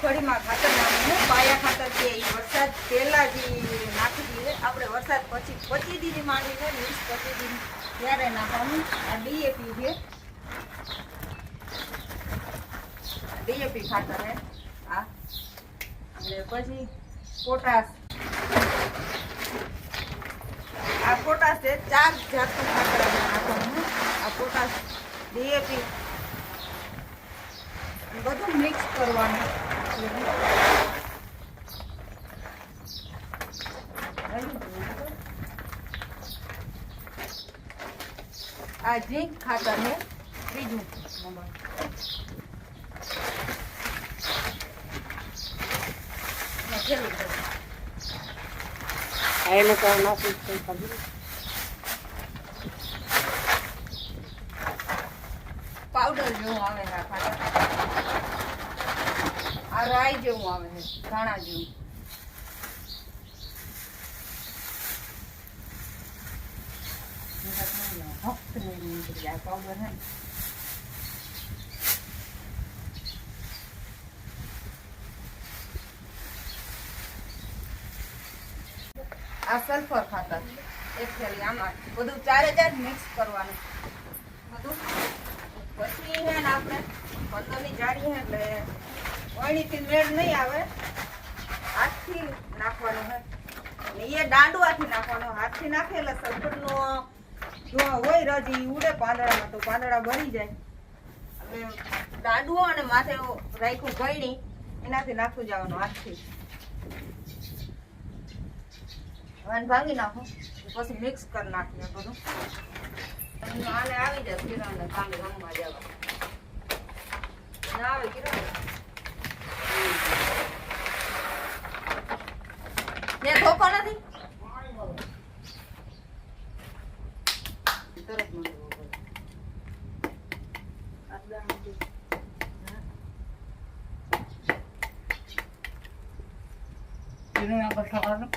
મગફળીમાં ખાતર નાખવું પાયા ખાતર કે વરસાદ પહેલા જ નાખી દઈએ આપણે વરસાદ પછી 25 દી માંડી છે 20-25 દી ત્યારે નાખવાનું આ ડીએપી છે ડીએપી ખાતર છે આ અને પછી પોટાશ આ પોટાશ છે 4 જાતનું ખાતર નાખવાનું આ પોટાશ ડીએપી બધું મિક્સ કરવાનું આ ઝીંક ખાતર છે બીજું પાવડર જેવું આવે છે આ ખાતર આ રાઈ જેવું આવે છે ધાણા જેવું પાવડર આ સલ્ફર ખાતર એક થેલી આમાં બધું 4 મિક્સ કરવાનું બધું પછી હે ને આપણે 15 ની જાળી હે એટલે વણીથી મેળ નહીં આવે હાથથી નાખવાનું હે અને એ દાંડવાથી નાખવાનો હાથથી નાખે એટલે સલ્ફરનો જો હોય રજી ઉડે પાંદડામાં તો પાંદડા બળી જાય એટલે દાંડવો અને માથે રાખ્યું ગળી એનાથી નાખતું જવાનું હાથથી ભાંગી નાખો પછી મિક્સ કરી નાખીએ બધું આને આવી જાય કિરણ ને કામે રમવા જવા ના આવે કિરણ ને ધોકો નથી તરત મંડવો કિરણ આ બસ ખાવાનું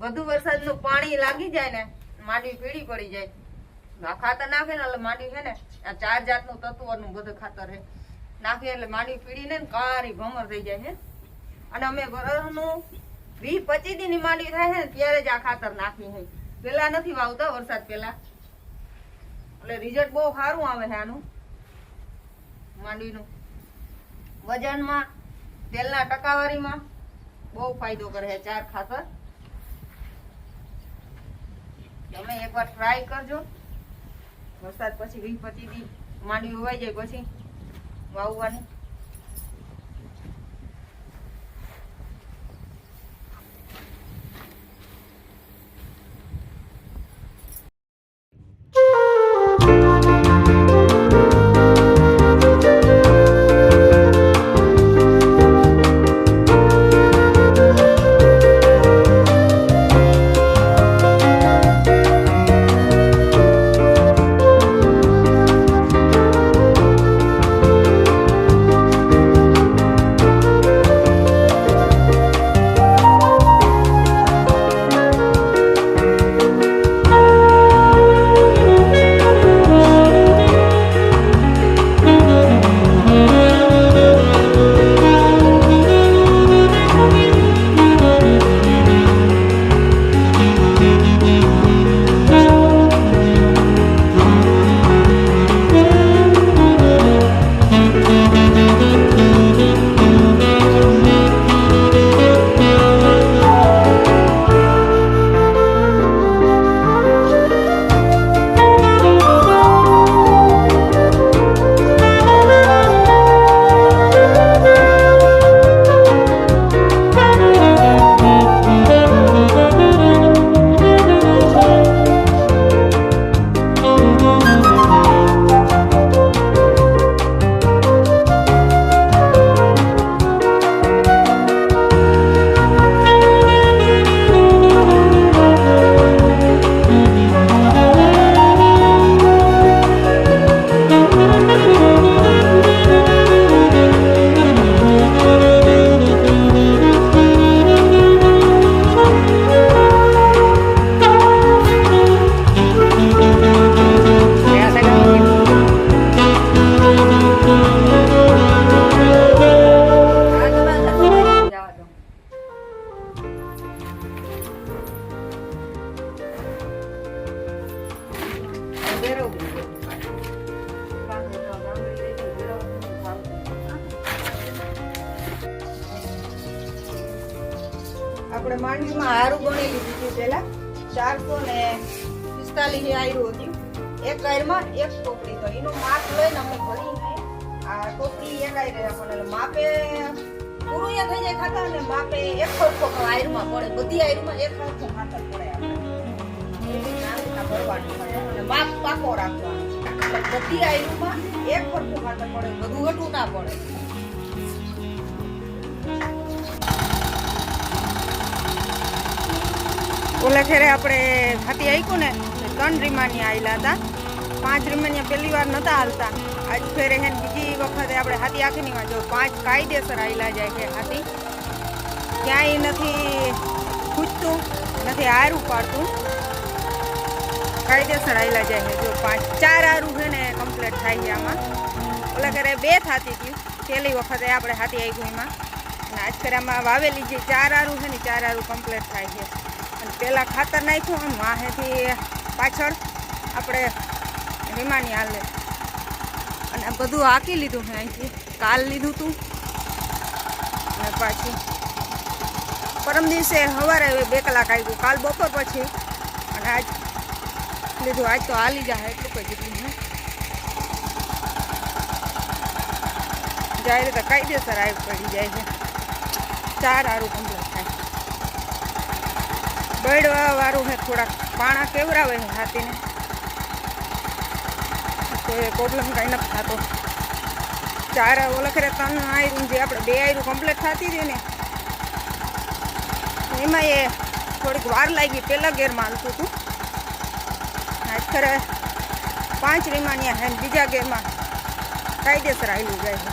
બધું વરસાદનું પાણી લાગી જાય ને માંડવી પીળી પડી જાય ખાતર નાખે ને એટલે માંડવી છે ને આ 4 જાતનું તત્વનું બધું ખાતર છે નાખે એટલે માંડવી પીળી ને કાળી ભમર થઈ જાય છે અને અમે વરસનું 20-25 દી ની માંડવી થાય છે ને ત્યારે જ આ ખાતર નાખી છે પેલા નથી વાવતા વરસાદ પેલા એટલે રિઝલ્ટ બહુ સારું આવે છે આનું માંડવીનું વજનમાં તેલના ટકાવારીમાં બહુ ફાયદો કરે છે 4 ખાતર તમે એકવાર ટ્રાય કરજો વરસાદ પછી 20-25 દી માંડવી ઉવાઈ જાય પછી વાવવાની આપણે માંડવીમાં હારું ગણી લીધું હતું પેલા 445 આયરું હતું. એક આયરમાં એક ટોપડી તો એનું માપ લઈને અમે ભરીને આ ટોપડી એક આયરે રાખવાનું એટલે માપે પૂરું થઈ જાય ખાતર અને માપે એક સરખો આયરમાં પડે. બધી આયરમાં એક સરખો ખાતર પડે. આપણે એવી નાના ભરવાનું પડે અને માપ પાકો રાખવાનો. એટલે બધી આયરમાં એક સરખો ખાતર પડે, બધું હટું ના પડે. ઓલા ખેરે આપણે ખાતી આવીશું ને 3 રીમાની આવેલા હતા. 5 રીમાની પહેલી વાર નતા હાલતા. આજ ફેરે હે બીજી વખતે આપણે હાથી આખીની માં જો 5 કાયદેસર આવેલા જાય છે હાથી. ક્યાંય નથી ખૂચતું, નથી હારું પાડતું, કાયદેસર આવેલા જાય છે. જો 4 હારું છે ને કમ્પ્લીટ થાય છે આમાં. ઓલા ઘરે 2 થતી હતી પહેલી વખતે આપણે હાથી આવ્યું એમાં. અને આજ ફેરે આમાં વાવેલી જે 4 હારું છે ને 4 હારું કમ્પ્લીટ થાય છે. અને પહેલાં ખાતર નાખ્યું આમ વાહેથી પાછળ આપણે રીમાની હાલે. અને આ બધું હાકી લીધું છે અહીંથી. કાલ લીધું હતું અને પાછું પરમ દિવસે સવારે 2 કલાક આવ્યું. કાલ બપોર પછી અને આજ લીધું. આજ તો હાલી જાય એટલું કંઈ કીધું છે. જાય તો કાયદેસર આવી પડી જાય છે. 4 હારું કમ્પ્લીટ થાય. બળવા વાળું છે, થોડાક પાણા કેવરાવે છે હાથીને તો એ પ્રોબ્લેમ કાંઈ નથી થતો. 4 ઓલા ખરે 3 આયરું જે આપણે 2 આયરું કમ્પ્લીટ થતી હતી ને એમાં એ થોડીક વાર લાગી. પહેલાં ગેરમાં હાલતું હતું. આજ ખરે 5 રીમાની બીજા ગેરમાં કાયદેસર હાલ્યું જાય છે.